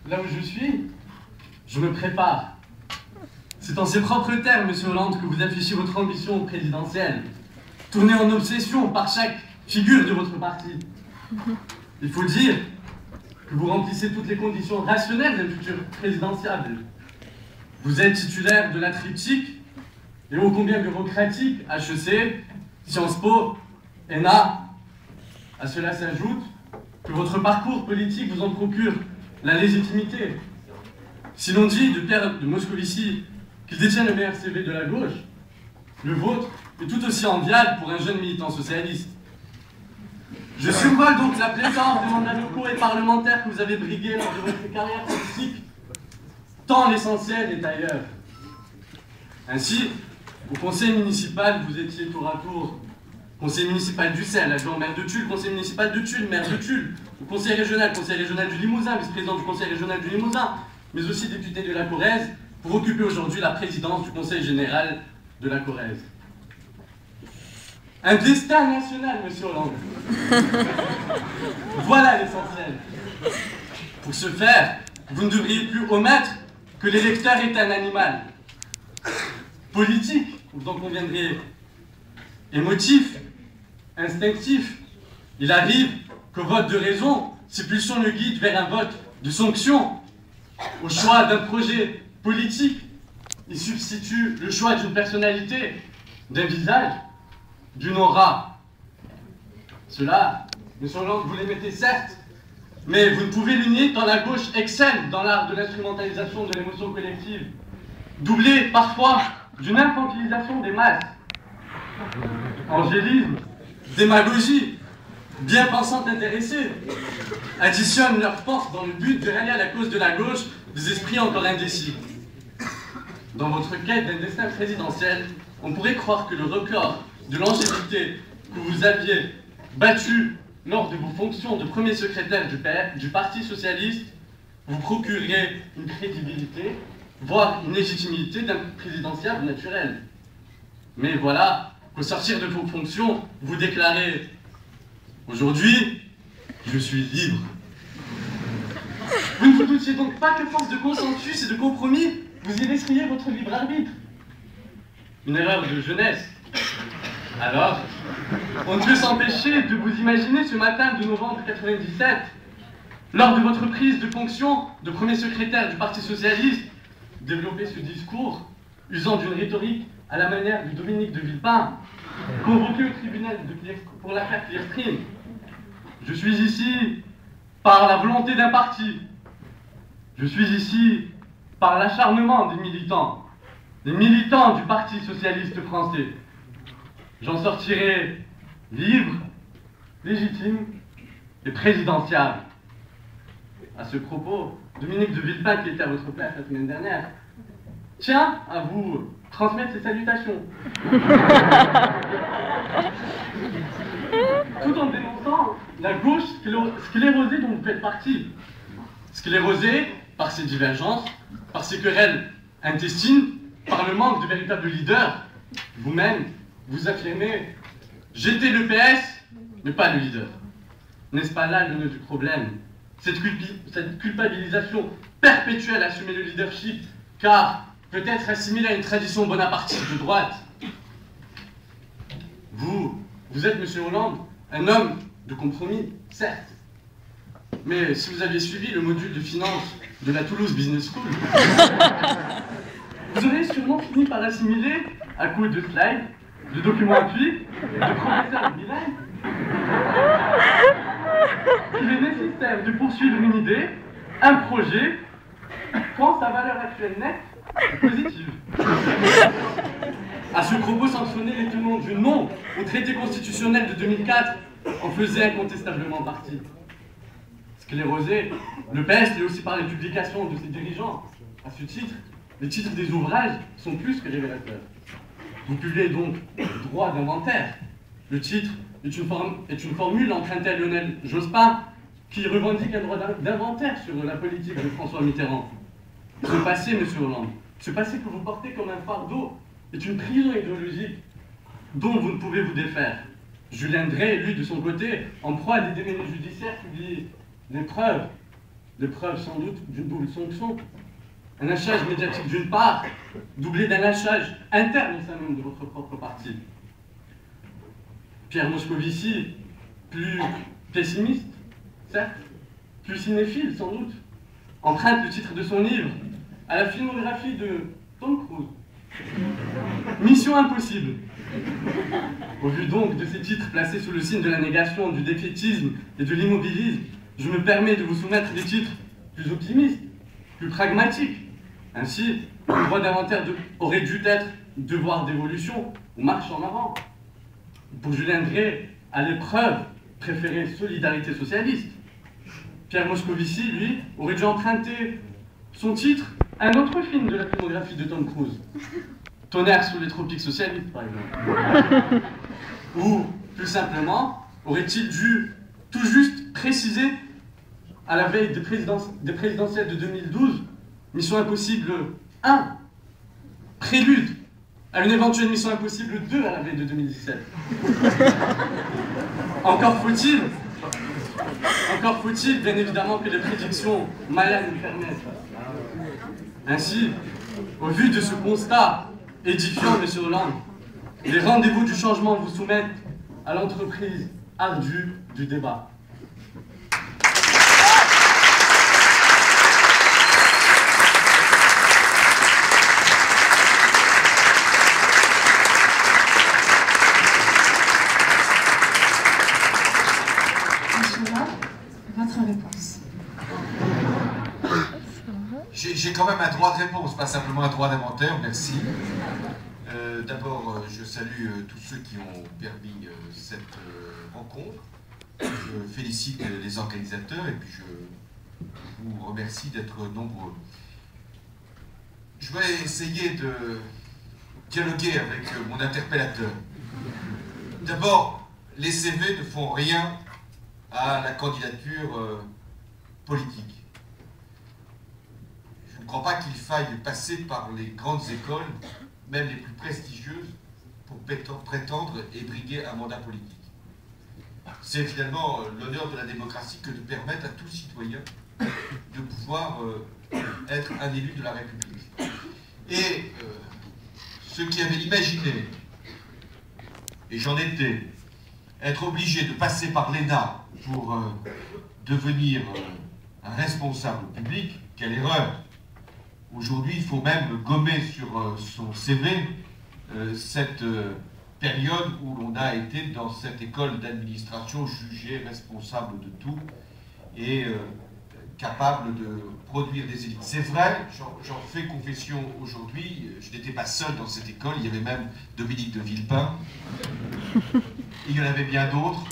là où je suis, je me prépare. C'est en ces propres termes, Monsieur Hollande, que vous affichez votre ambition présidentielle, tournée en obsession par chaque figure de votre parti. Il faut dire que vous remplissez toutes les conditions rationnelles d'un futur présidentiable. Vous êtes titulaire de la triptyque et ô combien bureaucratique HEC, Sciences Po, ENA. À cela s'ajoute que votre parcours politique vous en procure la légitimité. Si l'on dit de Pierre de Moscovici qu'il détient le meilleur CV de la gauche, le vôtre est tout aussi enviable pour un jeune militant socialiste. Je survole donc la pléthore de mandats locaux et parlementaires que vous avez brigués lors de votre carrière politique, tant l'essentiel est ailleurs. Ainsi, au conseil municipal, vous étiez tour à tour conseiller municipal d'Ussel, adjoint au maire de Tulle, conseiller municipal de Tulle, maire de Tulle, au conseil régional du Limousin, vice-président du conseil régional du Limousin, mais aussi député de la Corrèze, pour occuper aujourd'hui la présidence du conseil général de la Corrèze. Un destin national, Monsieur Hollande. Voilà l'essentiel. Pour ce faire, vous ne devriez plus omettre que l'électeur est un animal. Politique, vous en conviendrez, émotif, instinctif. Il arrive qu'au vote de raison, ces pulsions le guident vers un vote de sanction. Au choix d'un projet politique, il substitue le choix d'une personnalité, d'un visage, d'une aura. Cela, Monsieur Hollande, vous les mettez certes, mais vous ne pouvez le nier tant la gauche excelle dans l'art de l'instrumentalisation de l'émotion collective, doublée parfois d'une infantilisation des masses. Angélisme, démagogie, bien-pensante intéressée, additionnent leurs forces dans le but de rallier à la cause de la gauche des esprits encore indécis. Dans votre quête d'un destin présidentiel, on pourrait croire que le record de l'angélité que vous aviez battu lors de vos fonctions de premier secrétaire du Parti Socialiste vous procurerait une crédibilité, voire une légitimité d'un présidentiable naturel. Mais voilà qu'au sortir de vos fonctions, vous déclarez « Aujourd'hui, je suis libre ». Vous ne vous doutiez donc pas que force de consensus et de compromis, vous y laisseriez votre libre arbitre. Une erreur de jeunesse. Alors, on ne peut s'empêcher de vous imaginer ce matin de novembre 1997, lors de votre prise de fonction de premier secrétaire du Parti Socialiste, développer ce discours, usant d'une rhétorique à la manière de Dominique de Villepin, convoqué au tribunal pour l'affaire Clearstream. Je suis ici par la volonté d'un parti. Je suis ici par l'acharnement des militants du Parti Socialiste Français. J'en sortirai libre, légitime et présidentiable. À ce propos, Dominique de Villepin, qui était à votre place la semaine dernière, tient à vous transmettre ses salutations. Tout en dénonçant la gauche sclérosée dont vous faites partie. Sclérosée par ses divergences, par ses querelles intestines, par le manque de véritables leaders. Vous-même, vous affirmez « J'étais le PS, mais pas le leader ». N'est-ce pas là le nœud du problème? Cette culpabilisation perpétuelle à assumer le leadership, car peut-être assimilée à une tradition bonapartiste de droite. Vous êtes, Monsieur Hollande, un homme de compromis, certes. Mais si vous aviez suivi le module de finance de la Toulouse Business School, vous auriez sûrement fini par assimiler, à coup de slides, de documents appui, de professeurs bilingues, qu'il est nécessaire de poursuivre une idée, un projet, quand sa valeur actuelle nette est positive. À ce propos, sanctionner les tenants du non au traité constitutionnel de 2004 en faisait incontestablement partie. Sclérosé, le PS l'est aussi par les publications de ses dirigeants. À ce titre, les titres des ouvrages sont plus que révélateurs. Vous publiez donc le droit d'inventaire. Le titre est une formule empruntée à Lionel Jospin qui revendique un droit d'inventaire sur la politique de François Mitterrand. Ce passé, Monsieur Hollande, ce passé que vous portez comme un fardeau, est une prison idéologique dont vous ne pouvez vous défaire. Julien Drey, lui, de son côté, en proie à des démêlés judiciaires, publie des preuves l'épreuve sans doute d'une double sanction. Un hachage médiatique d'une part, doublé d'un hachage interne au sein même de votre propre parti. Pierre Moscovici, plus pessimiste, certes, plus cinéphile sans doute, emprunte le titre de son livre à la filmographie de Tom Cruise. Mission impossible. Au vu donc de ces titres placés sous le signe de la négation, du défaitisme et de l'immobilisme, je me permets de vous soumettre des titres plus optimistes, plus pragmatiques. Ainsi, le droit d'inventaire aurait dû être devoir d'évolution ou marche en avant. Pour Julien Dray, à l'épreuve, préférait solidarité socialiste. Pierre Moscovici, lui, aurait dû emprunter son titre à un autre film de la filmographie de Tom Cruise. Tonnerre sous les tropiques socialistes, par exemple. Ou, plus simplement, aurait-il dû tout juste préciser, à la veille des présidentielles de 2012, Mission Impossible 1, prélude à une éventuelle Mission Impossible 2 à la veille de 2017. Encore faut-il, bien évidemment, que les prédictions malades nous permettent. Ainsi, au vu de ce constat édifiant, M. Hollande, les rendez-vous du changement vous soumettent à l'entreprise ardue du débat. Votre réponse. J'ai quand même un droit de réponse, pas simplement un droit d'inventaire, merci. D'abord, je salue tous ceux qui ont permis cette rencontre. Je félicite les organisateurs et puis je vous remercie d'être nombreux. Je vais essayer de dialoguer avec mon interpellateur. D'abord, les CV ne font rien à la candidature politique. Je ne crois pas qu'il faille passer par les grandes écoles, même les plus prestigieuses, pour prétendre et briguer un mandat politique. C'est finalement l'honneur de la démocratie que de permettre à tout citoyen de pouvoir être un élu de la République. Et ceux qui avaient imaginé, et j'en étais, être obligé de passer par l'ENA pour devenir un responsable public, quelle erreur! Aujourd'hui, il faut même gommer sur son CV cette période où l'on a été dans cette école d'administration jugé responsable de tout et capable de produire des élites. C'est vrai, j'en fais confession aujourd'hui, je n'étais pas seul dans cette école, il y avait même Dominique de Villepin, il y en avait bien d'autres.